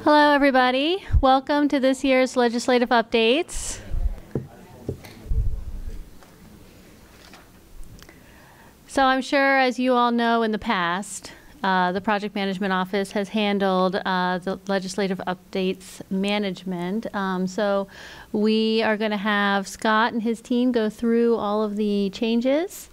Hello, everybody. Welcome to this year's legislative updates. So I'm sure, as you all know, in the past, the Project Management Office has handled the legislative updates management. So we are going to have Scott and his team go through all of the changes.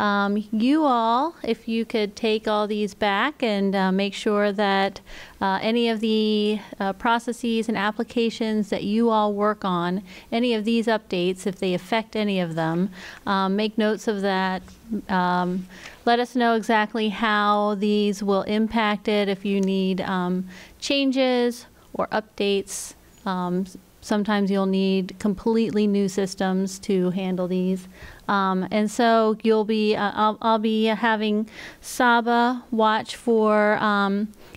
You all, if you could take all these back and make sure that any of the processes and applications that you all work on, any of these updates, if they affect any of them, make notes of that. Let us know exactly how these will impact it, if you need changes or updates. Sometimes you'll need completely new systems to handle these. And so you'll be, I'll be having Saba watch for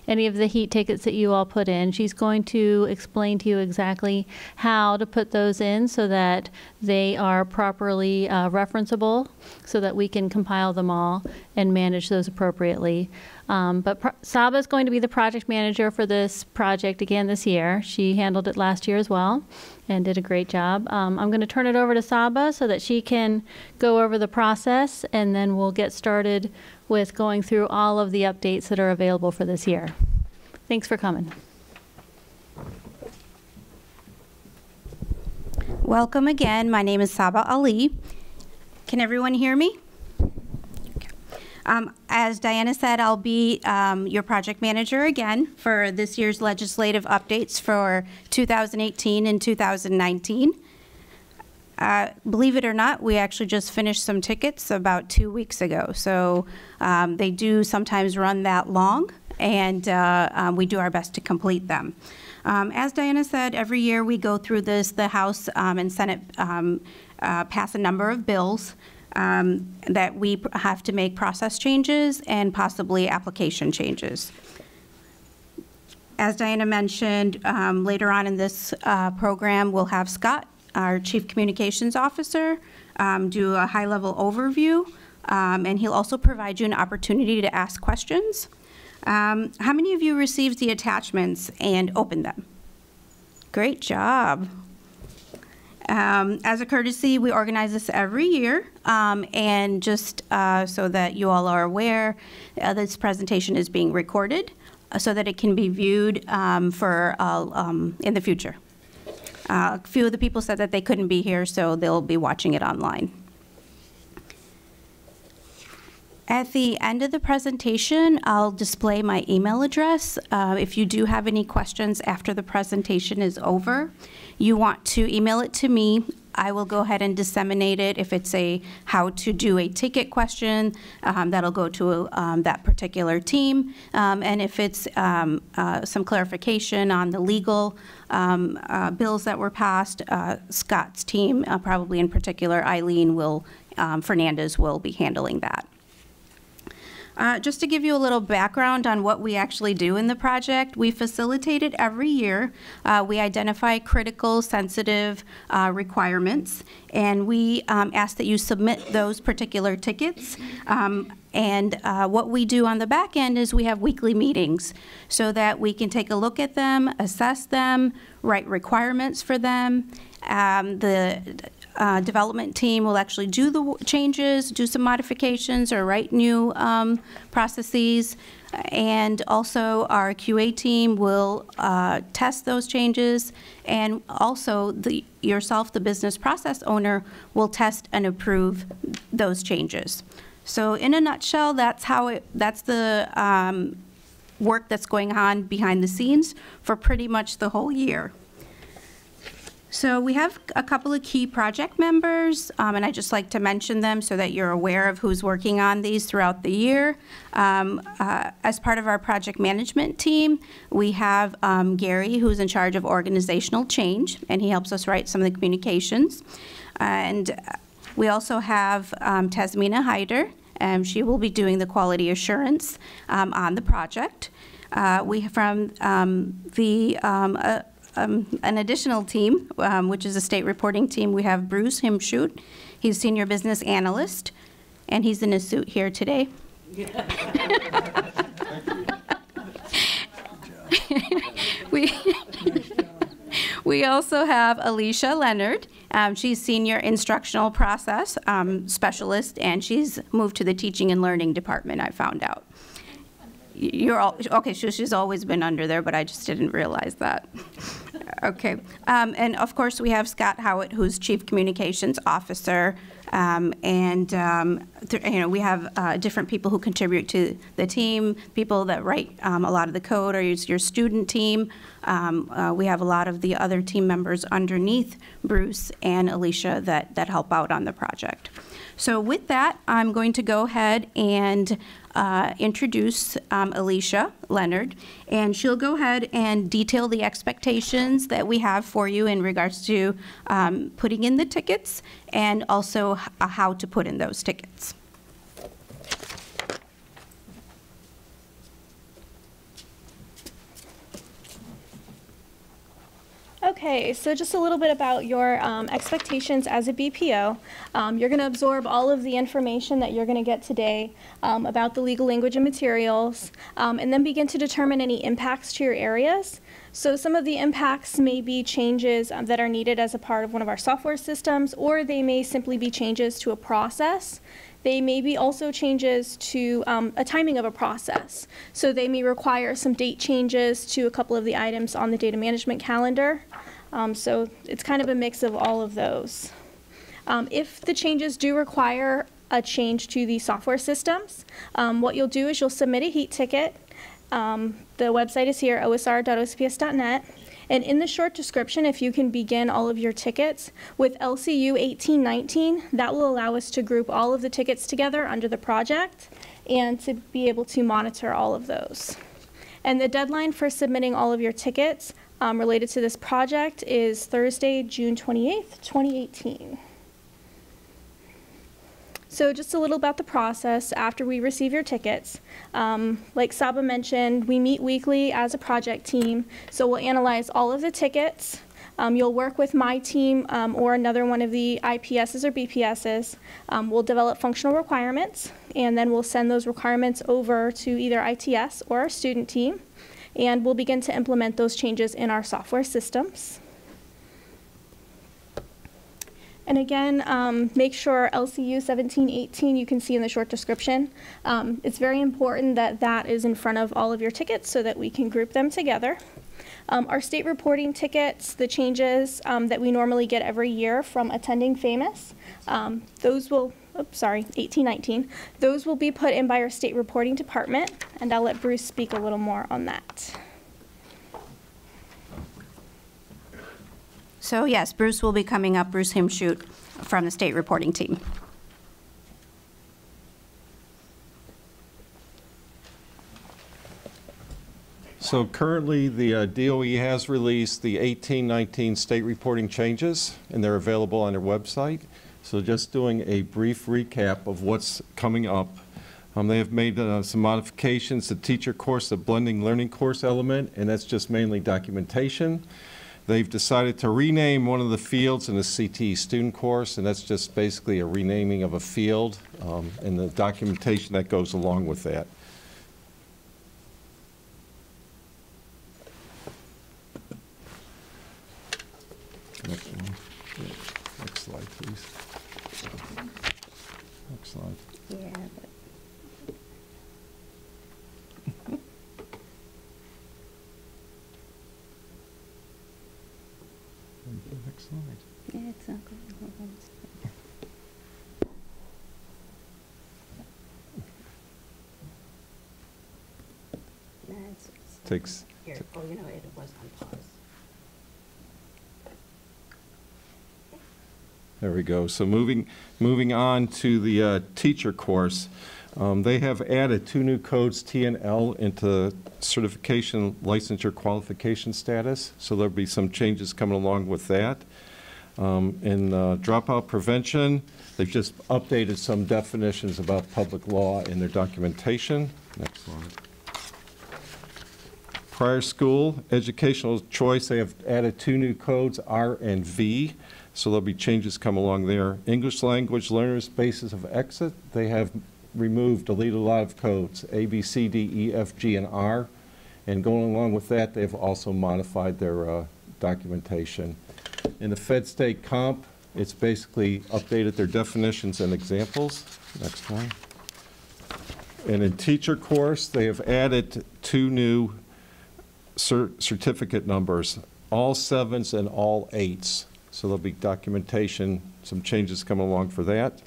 any of the heat tickets that you all put in. She's going to explain to you exactly how to put those in so that they are properly referenceable, so that we can compile them all and manage those appropriately. But Saba is going to be the project manager for this project again this year. She handled it last year as well and did a great job. I'm going to turn it over to Saba so that she can go over the process, and then we'll get started with going through all of the updates that are available for this year. Thanks for coming. Welcome again. My name is Saba Ali. Can everyone hear me? As Diana said, I'll be your project manager again for this year's legislative updates for 2018 and 2019. Believe it or not, we actually just finished some tickets about 2 weeks ago. So they do sometimes run that long, and we do our best to complete them. As Diana said, every year we go through this. The House and Senate pass a number of bills that we have to make process changes and possibly application changes. As Diana mentioned, later on in this program, we'll have Scott, our Chief Communications Officer, do a high-level overview, and he'll also provide you an opportunity to ask questions. How many of you received the attachments and opened them? Great job. As a courtesy, we organize this every year, and just so that you all are aware, this presentation is being recorded so that it can be viewed in the future. A few of the people said that they couldn't be here, so they'll be watching it online. At the end of the presentation, I'll display my email address. If you do have any questions after the presentation is over, you want to email it to me. I will go ahead and disseminate it. If it's a how to do a ticket question, that'll go to that particular team. And if it's some clarification on the legal bills that were passed, Scott's team, probably in particular Eileen Fernandez will be handling that. Just to give you a little background on what we actually do in the project, we facilitate it every year. We identify critical, sensitive requirements, and we ask that you submit those particular tickets. And what we do on the back end is we have weekly meetings so that we can take a look at them, assess them, write requirements for them. The development team will actually do the changes, do some modifications, or write new processes. And also our QA team will test those changes, and also yourself, the business process owner, will test and approve those changes. So in a nutshell, that's the work that's going on behind the scenes for pretty much the whole year. So we have a couple of key project members, and I just like to mention them so that you're aware of who's working on these throughout the year. As part of our project management team, we have Gary, who's in charge of organizational change, and he helps us write some of the communications. And we also have Tasmina Hyder, and she will be doing the quality assurance on the project. We have from an additional team, which is a state reporting team, we have Bruce Himshoot. He's Senior Business Analyst, and he's in a suit here today. We, we also have Alicia Leonard. She's Senior Instructional Process Specialist, and she's moved to the Teaching and Learning Department, I found out. You're all, okay, she's always been under there, but I just didn't realize that. Okay. And of course, we have Scott Howitt, who's Chief Communications Officer. We have different people who contribute to the team, people that write a lot of the code, or your student team. We have a lot of the other team members underneath Bruce and Alicia that help out on the project. So with that, I'm going to go ahead and introduce Alicia Leonard, and she'll go ahead and detail the expectations that we have for you in regards to putting in the tickets and also how to put in those tickets. Okay, so just a little bit about your expectations as a BPO. You're going to absorb all of the information that you're going to get today about the legal language and materials, and then begin to determine any impacts to your areas. So some of the impacts may be changes that are needed as a part of one of our software systems, or they may simply be changes to a process. They may be also changes to a timing of a process. So they may require some date changes to a couple of the items on the data management calendar. So it's kind of a mix of all of those. If the changes do require a change to the software systems, what you'll do is you'll submit a heat ticket. The website is here, osr.ocps.net. And in the short description, if you can begin all of your tickets with LCU 1819, that will allow us to group all of the tickets together under the project and to be able to monitor all of those. And the deadline for submitting all of your tickets related to this project is Thursday, June 28th, 2018. So just a little about the process after we receive your tickets. Like Saba mentioned, we meet weekly as a project team, so we'll analyze all of the tickets. You'll work with my team or another one of the IPSs or BPSs. We'll develop functional requirements, and then we'll send those requirements over to either ITS or our student team, and we'll begin to implement those changes in our software systems. And again, make sure LCU 1718 you can see in the short description. It's very important that that is in front of all of your tickets so that we can group them together. Our state reporting tickets, the changes that we normally get every year from attending FAMOUS, those will, 1819, those will be put in by our state reporting department, and I'll let Bruce speak a little more on that. So yes, Bruce will be coming up, Bruce Himshoot from the state reporting team. So currently the DOE has released the 1819 state reporting changes, and they're available on their website. So just doing a brief recap of what's coming up. They have made some modifications to teacher course, the blending learning course element, and that's just mainly documentation. They've decided to rename one of the fields in the CTE student course, and that's just basically a renaming of a field and the documentation that goes along with that. Next one. Yeah. Next slide, please. Next slide. Yeah. Next slide. Yeah, it's not good. Takes. Here. Oh, you know, it was on pause. There we go. So moving on to the teacher course, they have added 2 new codes, T and L, into certification licensure qualification status. So there'll be some changes coming along with that. In dropout prevention, they've just updated some definitions about public law in their documentation. Next slide. Prior school educational choice, they have added 2 new codes, R and V. So there'll be changes come along there. English language learners basis of exit, they have deleted a lot of codes, A, B, C, D, E, F, G, and R, And going along with that, they've also modified their documentation. In the Fed State Comp, it's basically updated their definitions and examples. Next one. And in teacher course, they have added 2 new certificate numbers, all 7s and all 8s. So there'll be documentation, some changes coming along for that.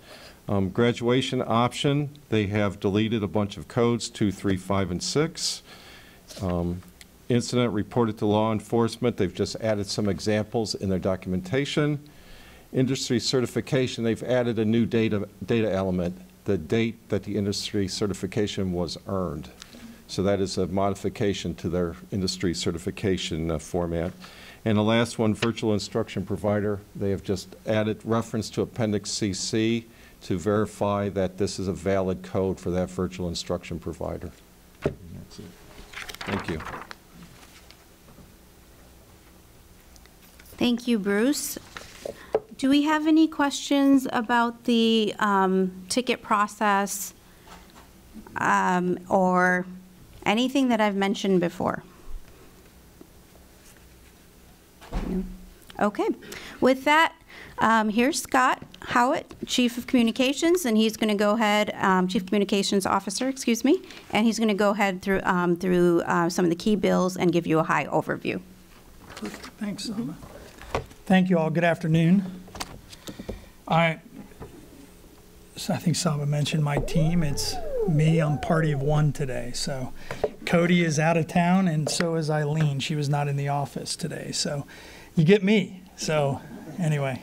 Graduation option, they have deleted a bunch of codes, 2, 3, 5, and 6. Incident reported to law enforcement, they've just added some examples in their documentation. Industry certification, they've added a new data element, the date that the industry certification was earned. So that is a modification to their industry certification format. And the last one, virtual instruction provider, they have just added reference to Appendix CC to verify that this is a valid code for that virtual instruction provider. And that's it. Thank you. Thank you, Bruce. Do we have any questions about the ticket process or anything that I've mentioned before? No? Okay. With that, here's Scott Howitt, Chief of Communications, and he's going to go ahead, Chief Communications Officer, excuse me, and he's going to go ahead through some of the key bills and give you a high overview. Perfect. Thanks, Saba. Thank you all. Good afternoon. So I think Saba mentioned my team. It's me. I'm party of one today. So Cody is out of town, and so is Eileen. She was not in the office today. So you get me. So anyway,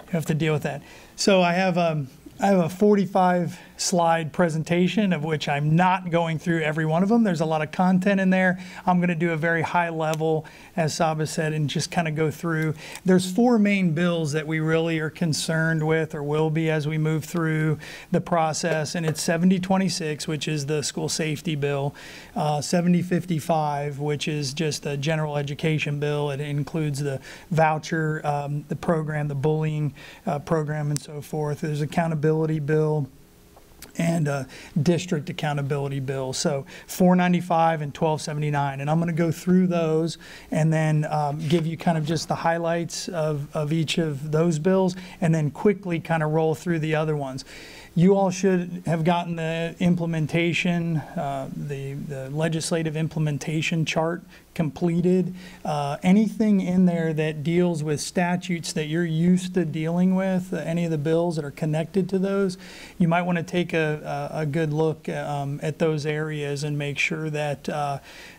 you have to deal with that. So I have a 45-slide presentation, of which I'm not going through every one of them. There's a lot of content in there. I'm going to do a very high level, as Saba said, and just kind of go through. There's 4 main bills that we really are concerned with, or will be as we move through the process, and it's 7026, which is the school safety bill, 7055, which is just a general education bill. It includes the voucher, the program, the bullying program, and so forth. There's accountability bill and a district accountability bill. So 495 and 1279. And I'm going to go through those and then give you kind of just the highlights of each of those bills and then quickly kind of roll through the other ones. You all should have gotten the implementation, the legislative implementation chart completed. Anything in there that deals with statutes that you're used to dealing with, any of the bills that are connected to those, you might want to take a good look at those areas and make sure that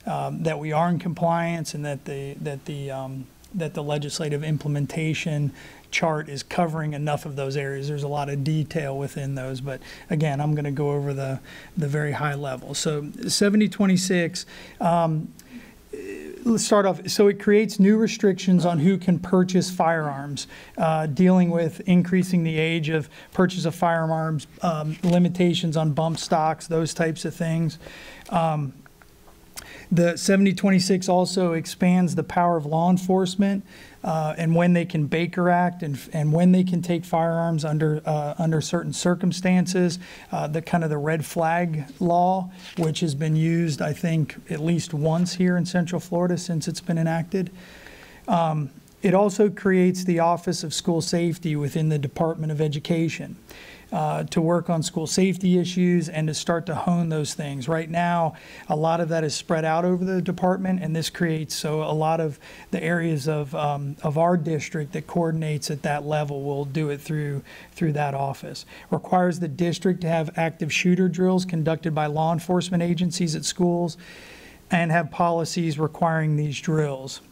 that we are in compliance and that the legislative implementation chart is covering enough of those areas. There's a lot of detail within those, but again, I'm going to go over the very high level. So 7026, let's start off. So it creates new restrictions on who can purchase firearms, dealing with increasing the age of purchase of firearms, limitations on bump stocks, those types of things. The 7026 also expands the power of law enforcement and when they can Baker Act and when they can take firearms under certain circumstances. The kind of the red flag law, which has been used, I think, at least once here in Central Florida since it's been enacted. It also creates the Office of School Safety within the Department of Education. To work on school safety issues and to start to hone those things. Right now, a lot of that is spread out over the department, and this creates, so a lot of the areas of our district that coordinates at that level will do it through that office. Requires the district to have active shooter drills conducted by law enforcement agencies at schools and have policies requiring these drills.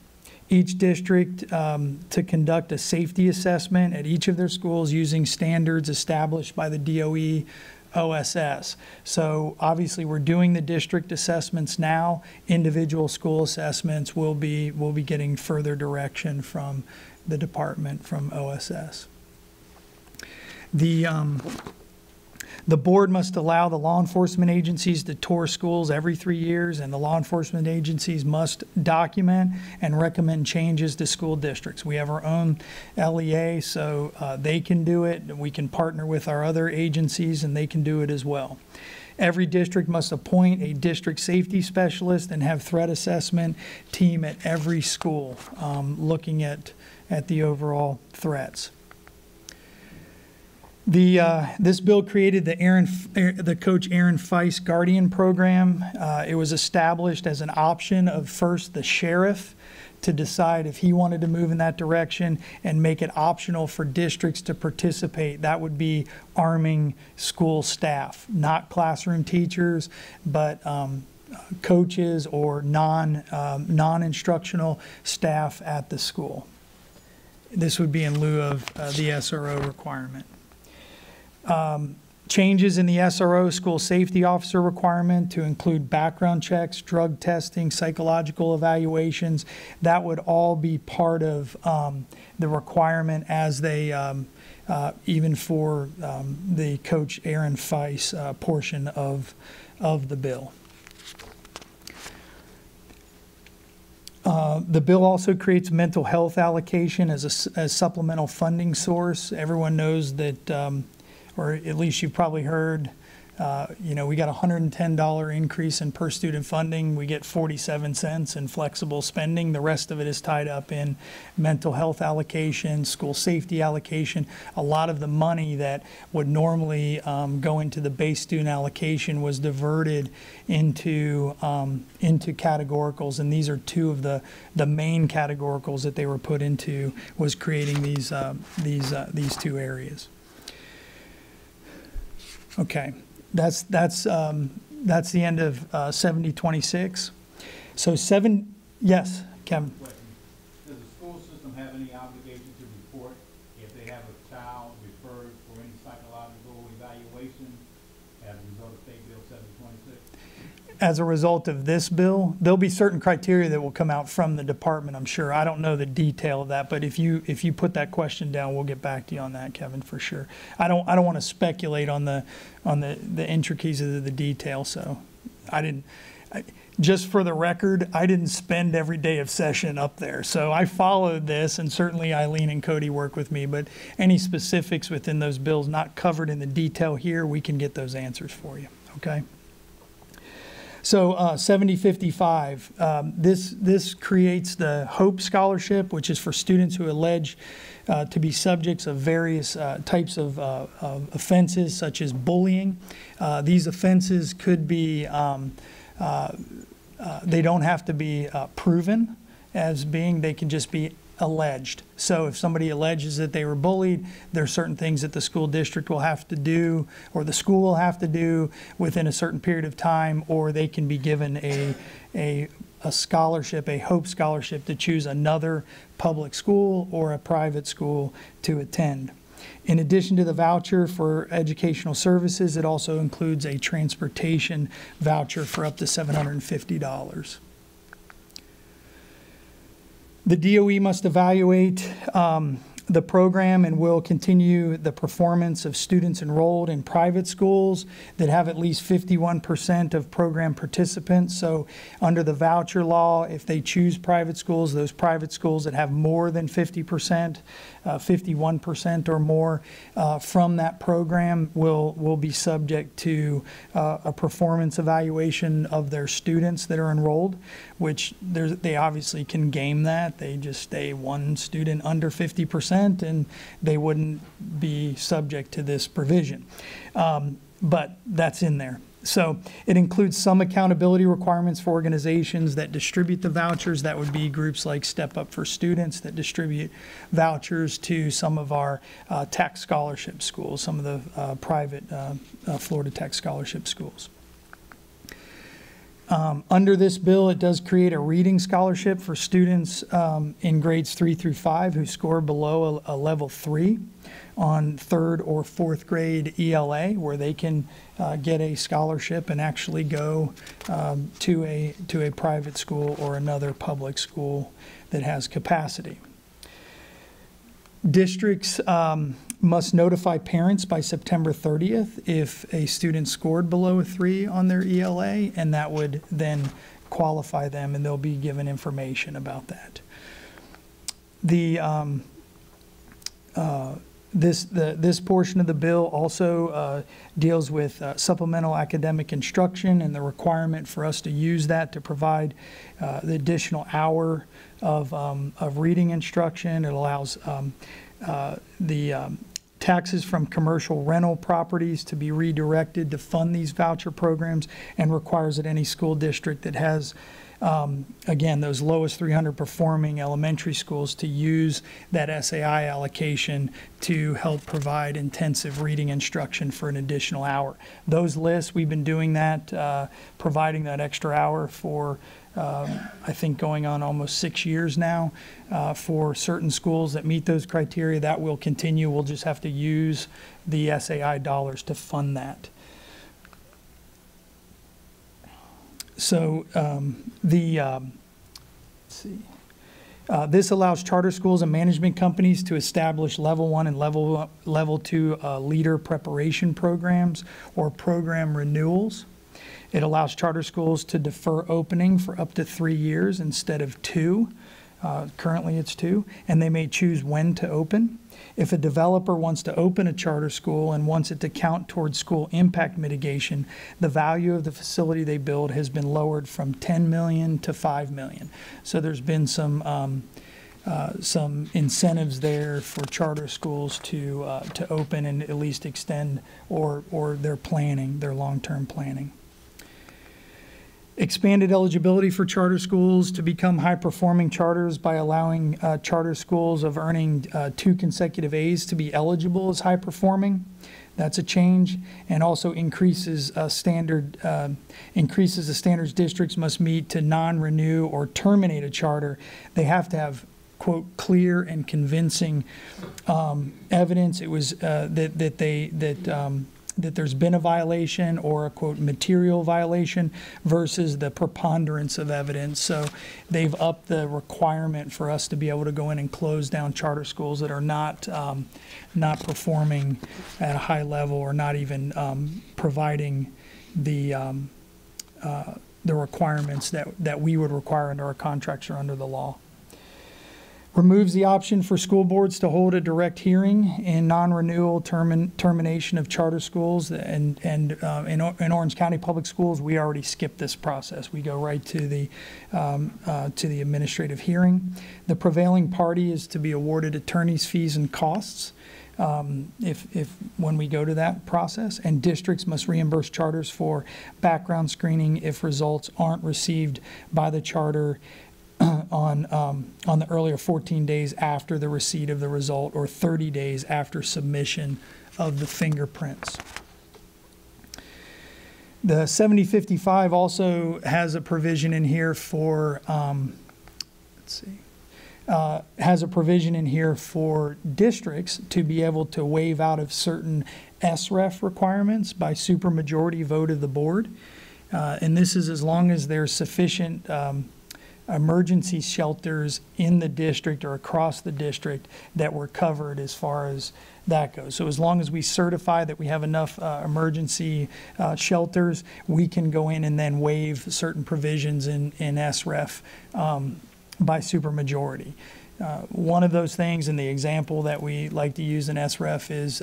Each district to conduct a safety assessment at each of their schools using standards established by the DOE OSS. So obviously we're doing the district assessments now. Individual school assessments will be getting further direction from the department, from OSS. The board must allow the law enforcement agencies to tour schools every 3 years, and the law enforcement agencies must document and recommend changes to school districts. We have our own LEA, so they can do it. We can partner with our other agencies, and they can do it as well. Every district must appoint a district safety specialist and have threat assessment team at every school, looking at the overall threats. This bill created the Coach Aaron Feist Guardian Program. It was established as an option of first the sheriff to decide if he wanted to move in that direction and make it optional for districts to participate. That would be arming school staff, not classroom teachers, but coaches or non-instructional staff at the school. This would be in lieu of the SRO requirement. Changes in the SRO school safety officer requirement to include background checks, drug testing, psychological evaluations. That would all be part of the requirement as they, even for the Coach Aaron Feist portion of the bill. The bill also creates mental health allocation as a supplemental funding source. Everyone knows that or at least you've probably heard, we got a $110 increase in per student funding. We get 47 cents in flexible spending. The rest of it is tied up in mental health allocation, school safety allocation. A lot of the money that would normally go into the base student allocation was diverted into categoricals, and these are two of the main categoricals that they were put into, was creating these two areas. Okay, that's the end of 7026. So yes, Kevin. Does the school system have any obligation to report if they have a child referred for any psychological evaluation as a result of State Bill 726? As a result of this bill, there'll be certain criteria that will come out from the department, I'm sure. I don't know the detail of that, but if you put that question down, we'll get back to you on that, Kevin, for sure. I don't want to speculate on the intricacies of the detail, so just for the record, I didn't spend every day of session up there. So I followed this, and certainly Eileen and Cody work with me, but any specifics within those bills not covered in the detail here, we can get those answers for you, okay? So 7055, this creates the HOPE Scholarship, which is for students who allege to be subjects of various types of offenses, such as bullying. These offenses could be, they don't have to be proven as being, they can just be alleged. So if somebody alleges that they were bullied, there are certain things that the school district will have to do, or the school will have to do within a certain period of time, or they can be given a scholarship, a HOPE scholarship, to choose another public school or a private school to attend. In addition to the voucher for educational services, it also includes a transportation voucher for up to $750. The DOE must evaluate the program and will continue the performance of students enrolled in private schools that have at least 51% of program participants. So under the voucher law, if they choose private schools, those private schools that have more than 50%, 51% or more from that program will be subject to a performance evaluation of their students that are enrolled, which they obviously can game that. They just stay one student under 50% and they wouldn't be subject to this provision. But that's in there. So it includes some accountability requirements for organizations that distribute the vouchers. That would be groups like Step Up for Students that distribute vouchers to some of our tech scholarship schools, some of the private Florida Tech scholarship schools. Under this bill, it does create a reading scholarship for students in grades 3 through 5 who score below a level 3 on 3rd or 4th grade ELA, where they can get a scholarship and actually go to a private school or another public school that has capacity. Districts must notify parents by September 30th if a student scored below a 3 on their ELA, and that would then qualify them, and they'll be given information about that. This portion of the bill also deals with supplemental academic instruction and the requirement for us to use that to provide the additional hour of reading instruction. It allows the taxes from commercial rental properties to be redirected to fund these voucher programs, and requires that any school district that has again, those lowest 300 performing elementary schools to use that SAI allocation to help provide intensive reading instruction for an additional hour. Those lists, we've been doing that, providing that extra hour for, I think, going on almost 6 years now for certain schools that meet those criteria. That will continue. We'll just have to use the SAI dollars to fund that. So let's see. This allows charter schools and management companies to establish level 1 and level 2 leader preparation programs or program renewals. It allows charter schools to defer opening for up to 3 years instead of 2. Currently it's 2, and they may choose when to open. If a developer wants to open a charter school and wants it to count towards school impact mitigation, the value of the facility they build has been lowered from $10 million to $5 million. So there's been some incentives there for charter schools to open and at least extend or their planning, their long-term planning. Expanded eligibility for charter schools to become high-performing charters by allowing charter schools of earning 2 consecutive A's to be eligible as high-performing. That's a change, and also increases the standards districts must meet to non-renew or terminate a charter. They have to have, quote, clear and convincing evidence. It was that there's been a violation or a, quote, material violation versus the preponderance of evidence. So they've upped the requirement for us to be able to go in and close down charter schools that are not performing at a high level or not even providing the requirements that we would require under our contracts or under the law. Removes the option for school boards to hold a direct hearing in non-renewal termination of charter schools. And in Orange County Public Schools, we already skipped this process. We go right to the administrative hearing. The prevailing party is to be awarded attorney's fees and costs when we go to that process. And districts must reimburse charters for background screening if results aren't received by the charter on the earlier 14 days after the receipt of the result or 30 days after submission of the fingerprints. The 7055 also has a provision in here for, has a provision in here for districts to be able to waive out of certain SREF requirements by supermajority vote of the board. And this is as long as there's sufficient emergency shelters in the district or across the district that were covered as far as that goes. So as long as we certify that we have enough emergency shelters, we can go in and then waive certain provisions in SREF by supermajority. One of those things, and the example that we like to use in SREF, is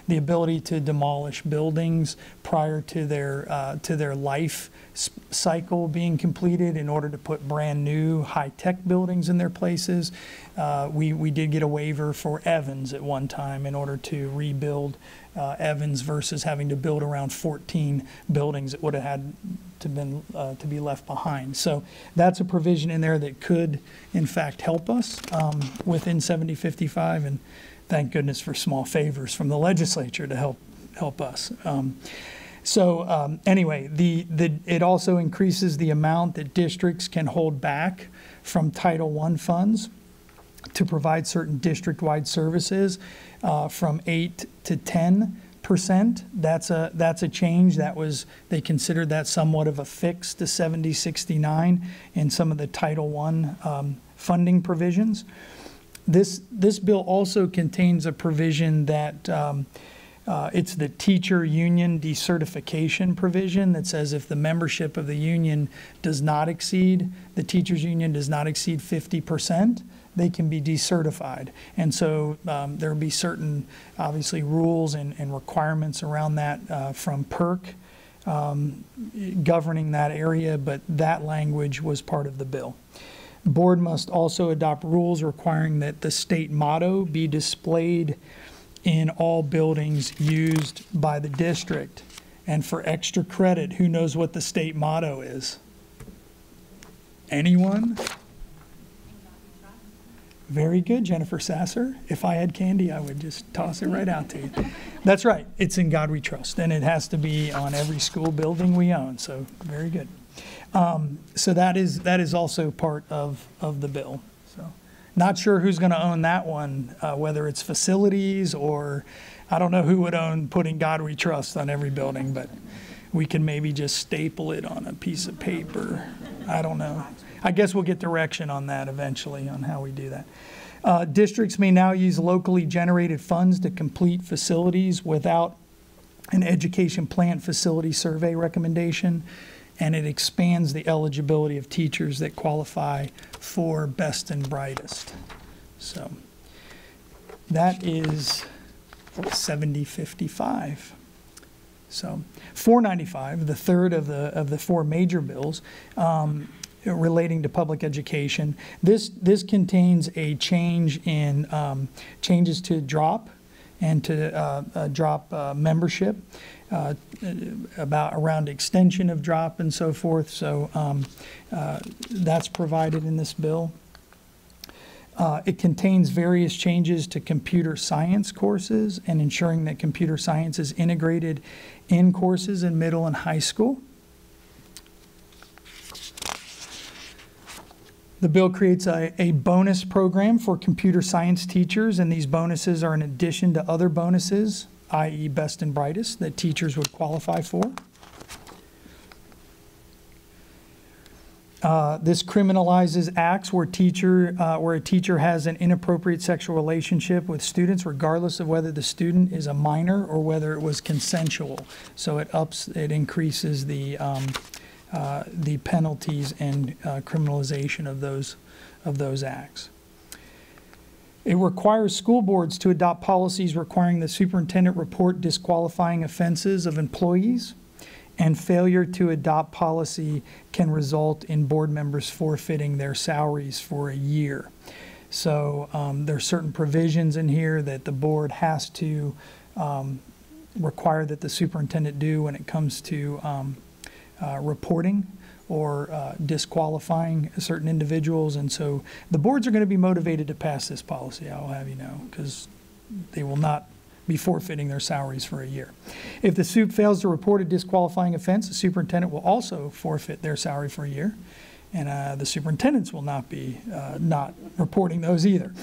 the ability to demolish buildings prior to their life cycle being completed in order to put brand new high-tech buildings in their places. We did get a waiver for Evans at one time in order to rebuild Evans versus having to build around 14 buildings that would have had to be left behind. So that's a provision in there that could, in fact, help us within 7055, and thank goodness for small favors from the legislature to help us. Anyway, it also increases the amount that districts can hold back from Title I funds to provide certain district-wide services from 8 to 10%. That's a change. They considered that somewhat of a fix to 7069 in some of the Title I funding provisions. This bill also contains a provision that It's the teacher union decertification provision that says if the membership of the union does not exceed, the teachers union does not exceed 50%, they can be decertified. And so there will be certain, obviously, rules and requirements around that from PERC governing that area, but that language was part of the bill. The board must also adopt rules requiring that the state motto be displayed in all buildings used by the district. And for extra credit, who knows what the state motto is? Anyone? Very good, Jennifer Sasser. If I had candy, I would just toss it right out to you. That's right. It's in God We Trust, and it has to be on every school building we own. So very good. So that is also part of the bill. So not sure who's going to own that one, whether it's facilities or I don't know who would own putting God We Trust on every building, but we can maybe just staple it on a piece of paper. I don't know. I guess we'll get direction on that eventually on how we do that. Districts may now use locally generated funds to complete facilities without an education plant facility survey recommendation, and it expands the eligibility of teachers that qualify for best and brightest. So that is 7055. So 495, the third of the four major bills, relating to public education. This contains a change in changes to drop and to drop membership, around extension of drop and so forth. So that's provided in this bill. It contains various changes to computer science courses and ensuring that computer science is integrated in courses in middle and high school. The bill creates a bonus program for computer science teachers, and these bonuses are in addition to other bonuses, i.e. best and brightest, that teachers would qualify for. This criminalizes acts where a teacher has an inappropriate sexual relationship with students, regardless of whether the student is a minor or whether it was consensual. So it increases the penalties and criminalization of those acts. It requires school boards to adopt policies requiring the superintendent report disqualifying offenses of employees, and failure to adopt policy can result in board members forfeiting their salaries for a year. So there are certain provisions in here that the board has to require that the superintendent do when it comes to reporting or disqualifying certain individuals. And so the boards are going to be motivated to pass this policy, I will have you know, because they will not be forfeiting their salaries for a year. If the SUP fails to report a disqualifying offense, the superintendent will also forfeit their salary for a year, and the superintendents will not be not reporting those either.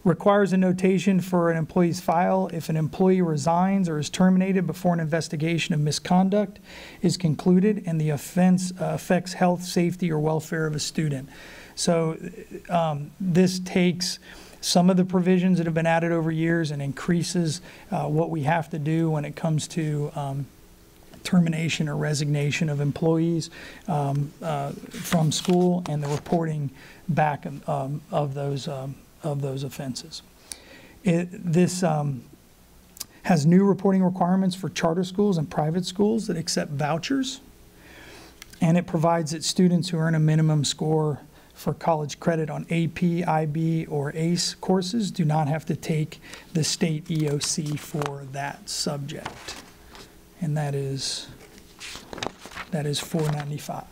Requires a notation for an employee's file if an employee resigns or is terminated before an investigation of misconduct is concluded and the offense affects health, safety, or welfare of a student. So this takes some of the provisions that have been added over years and increases what we have to do when it comes to termination or resignation of employees from school and the reporting back of those offenses. This has new reporting requirements for charter schools and private schools that accept vouchers, and it provides that students who earn a minimum score for college credit on AP, IB, or ACE courses do not have to take the state EOC for that subject. And that is $495.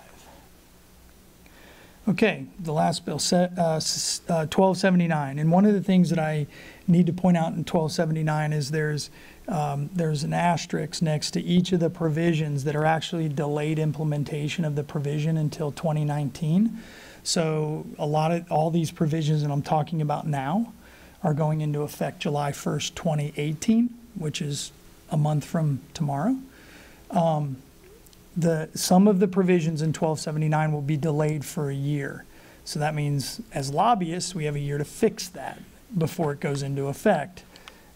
Okay, the last bill, 1279. And one of the things that I need to point out in 1279 is there's an asterisk next to each of the provisions that are actually delayed implementation of the provision until 2019. So all these provisions that I'm talking about now are going into effect July 1st, 2018, which is a month from tomorrow. Some of the provisions in 1279 will be delayed for a year. So that means as lobbyists, we have a year to fix that before it goes into effect.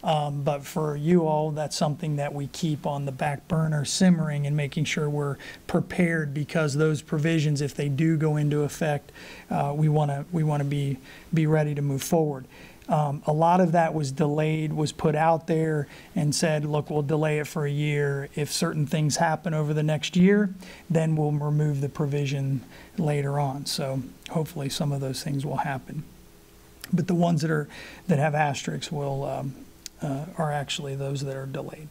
But for you all, that's something that we keep on the back burner simmering and making sure we're prepared, because those provisions, if they do go into effect, we want to be ready to move forward. A lot of that was delayed, was put out there and said, look, we'll delay it for a year. If certain things happen over the next year, then we'll remove the provision later on. So hopefully some of those things will happen. But the ones that have asterisks will are actually those that are delayed.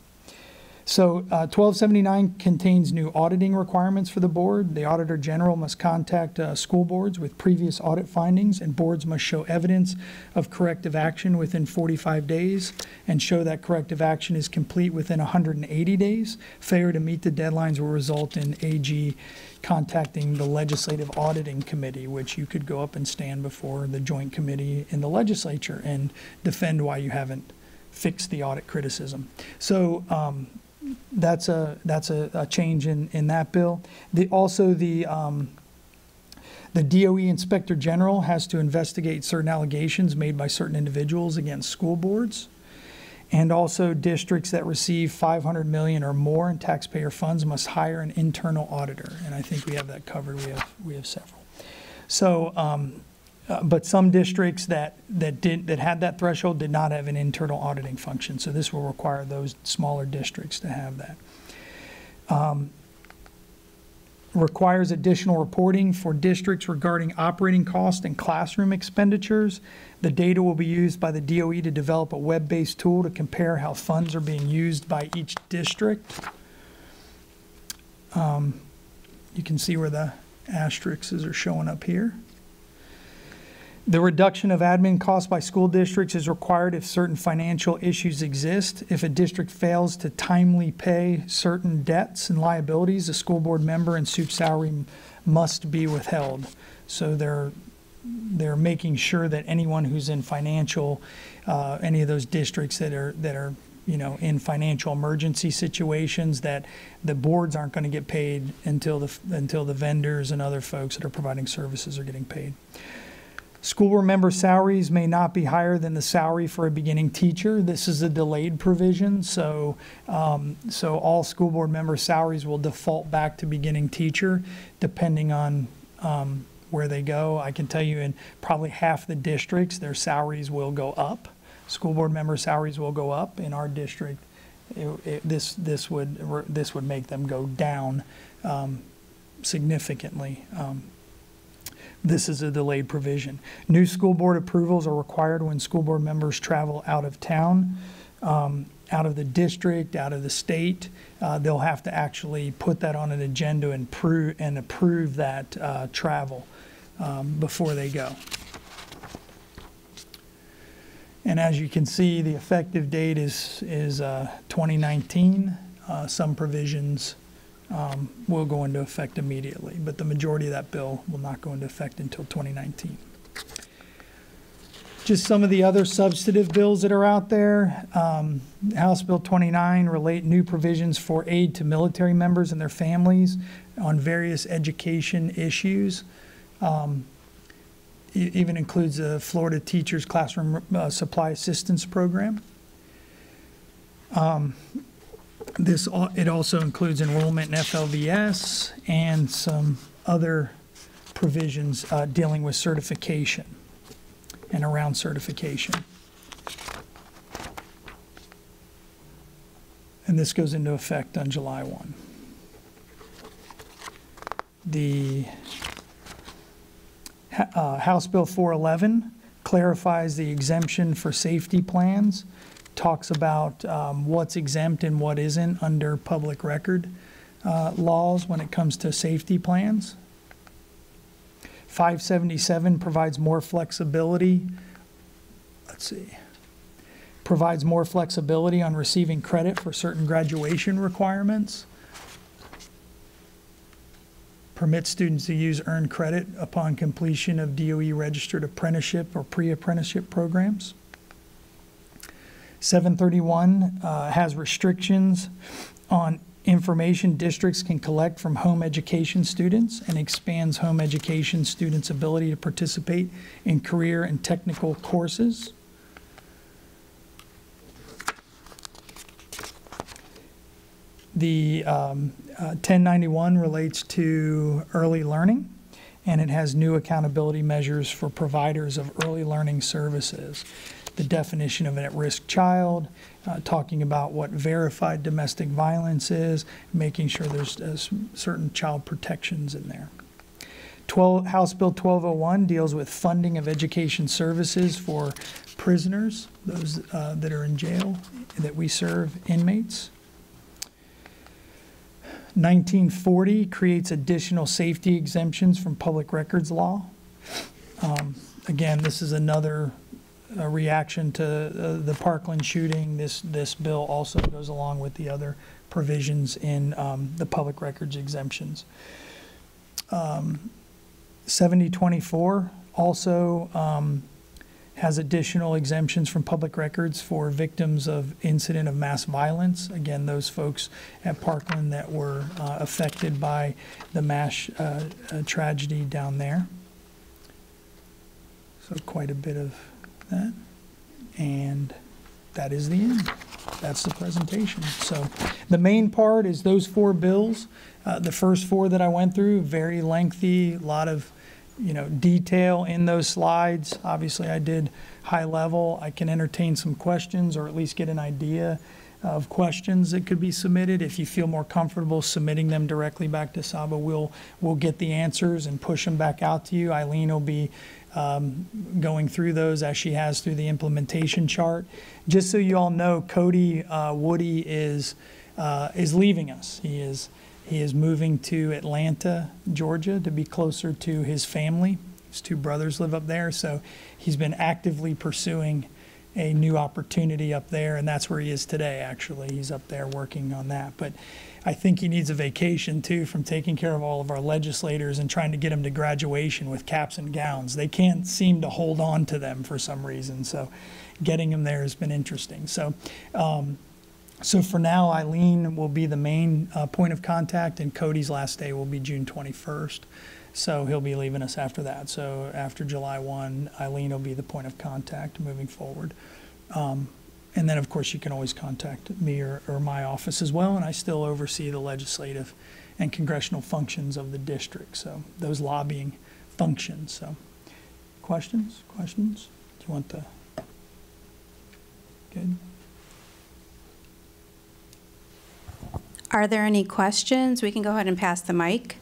So 1279 contains new auditing requirements for the board. The Auditor General must contact school boards with previous audit findings, and boards must show evidence of corrective action within 45 days and show that corrective action is complete within 180 days. Failure to meet the deadlines will result in AG contacting the Legislative Auditing Committee, which you could go up and stand before the joint committee in the legislature and defend why you haven't fixed the audit criticism. So that's a change in that bill. Also the DOE Inspector General has to investigate certain allegations made by certain individuals against school boards. And also districts that receive $500 million or more in taxpayer funds must hire an internal auditor. And I think we have that covered. We have several. So, but some districts that had that threshold did not have an internal auditing function. So this will require those smaller districts to have that. Requires additional reporting for districts regarding operating costs and classroom expenditures. The data will be used by the DOE to develop a web-based tool to compare how funds are being used by each district. You can see where the asterisks are showing up here. The reduction of admin costs by school districts is required if certain financial issues exist. If a district fails to timely pay certain debts and liabilities, a school board member and SUP salary must be withheld. So they're making sure that anyone who's in financial, any of those districts that are in financial emergency situations, that the boards aren't going to get paid until the vendors and other folks that are providing services are getting paid. School board member salaries may not be higher than the salary for a beginning teacher. This is a delayed provision, so all school board member salaries will default back to beginning teacher, depending on where they go. I can tell you in probably half the districts, their salaries will go up. School board member salaries will go up. In our district, this would make them go down significantly. This is a delayed provision. New school board approvals are required when school board members travel out of town, out of the district, out of the state. They'll have to actually put that on an agenda and approve that travel before they go. And as you can see, the effective date is 2019. Some provisions will go into effect immediately, but the majority of that bill will not go into effect until 2019. Just some of the other substantive bills that are out there. House Bill 29 relate new provisions for aid to military members and their families on various education issues. It even includes the Florida Teachers Classroom Supply Assistance Program. It also includes enrollment in FLVS and some other provisions dealing with certification and around certification. And this goes into effect on July 1. The House Bill 411 clarifies the exemption for safety plans, talks about what's exempt and what isn't under public record laws when it comes to safety plans. 577 provides more flexibility. Provides more flexibility on receiving credit for certain graduation requirements. Permits students to use earned credit upon completion of DOE registered apprenticeship or pre-apprenticeship programs. 731 has restrictions on information districts can collect from home education students and expands home education students' ability to participate in career and technical courses. The 1091 relates to early learning, and it has new accountability measures for providers of early learning services. The definition of an at-risk child, talking about what verified domestic violence is, making sure there's certain child protections in there. House Bill 1201 deals with funding of education services for prisoners, those that are in jail, that we serve inmates. 1940 creates additional safety exemptions from public records law. Again, this is another reaction to the Parkland shooting. This bill also goes along with the other provisions in the public records exemptions. 7024 also has additional exemptions from public records for victims of incident of mass violence. Again, those folks at Parkland that were affected by the mass tragedy down there. So quite a bit of that. And that is the end. That's the presentation. So the main part is those 4 bills. The first 4 that I went through, very lengthy, a lot of detail in those slides. Obviously, I did high level. I can entertain some questions or at least get an idea of questions that could be submitted. If you feel more comfortable submitting them directly back to Saba, we'll get the answers and push them back out to you. Eileen will be going through those as she has through the implementation chart. Just so you all know, Cody Woody is leaving us. He is moving to Atlanta, Georgia, to be closer to his family. His 2 brothers live up there, so he's been actively pursuing a new opportunity up there, and that's where he is today, actually. He's up there working on that. But I think he needs a vacation, too, from taking care of all of our legislators and trying to get them to graduation with caps and gowns. They can't seem to hold on to them for some reason, so getting him there has been interesting. So for now, Eileen will be the main point of contact, and Cody's last day will be June 21st. So he'll be leaving us after that. So after July 1, Eileen will be the point of contact moving forward. And then, of course, you can always contact me or my office as well, and I still oversee the legislative and congressional functions of the district, so those lobbying functions. So questions? Do you want the... Good. Are there any questions? We can go ahead and pass the mic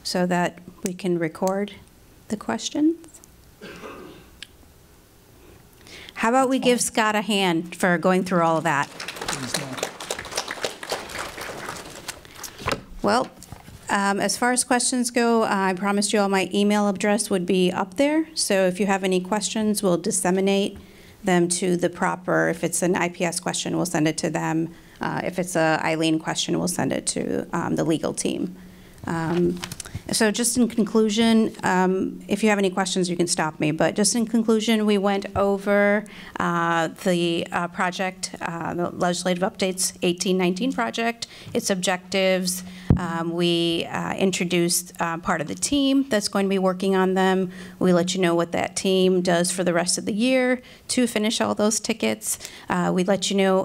so that we can record the questions. How about we give Scott a hand for going through all of that? Well, as far as questions go, I promised you all my email address would be up there. So if you have any questions, we'll disseminate them to the proper, if it's an IPS question, we'll send it to them. If it's a Eileen question, we'll send it to the legal team. So just in conclusion, if you have any questions, you can stop me. But just in conclusion, we went over the project, the Legislative Updates 1819 project, its objectives. We introduced part of the team that's going to be working on them. We let you know what that team does for the rest of the year to finish all those tickets. We let you know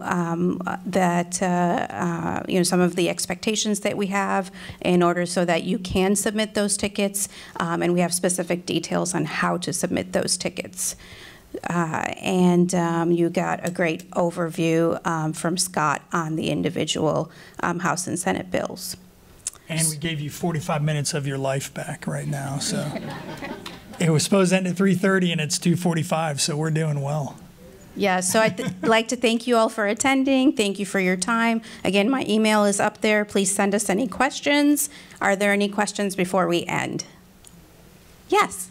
that some of the expectations that we have in order so that you can submit those tickets, and we have specific details on how to submit those tickets. You got a great overview from Scott on the individual House and Senate bills. And we gave you 45 minutes of your life back right now. So it was supposed to end at 3:30 and it's 2:45, so we're doing well. Yeah, so I'd like to thank you all for attending. Thank you for your time. Again, my email is up there. Please send us any questions. Are there any questions before we end? Yes.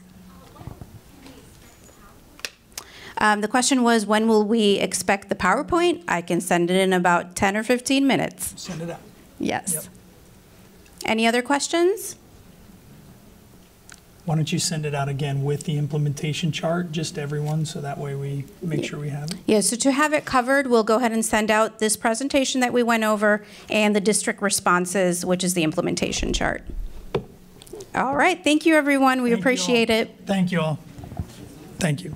The question was, when will we expect the PowerPoint? I can send it in about 10 or 15 minutes. Send it out. Yes. Yep. Any other questions? Why don't you send it out again with the implementation chart, just everyone, so that way we make sure we have it? Yeah, so to have it covered, we'll go ahead and send out this presentation that we went over and the district responses, which is the implementation chart. All right, thank you, everyone. We appreciate it. Thank you all. Thank you.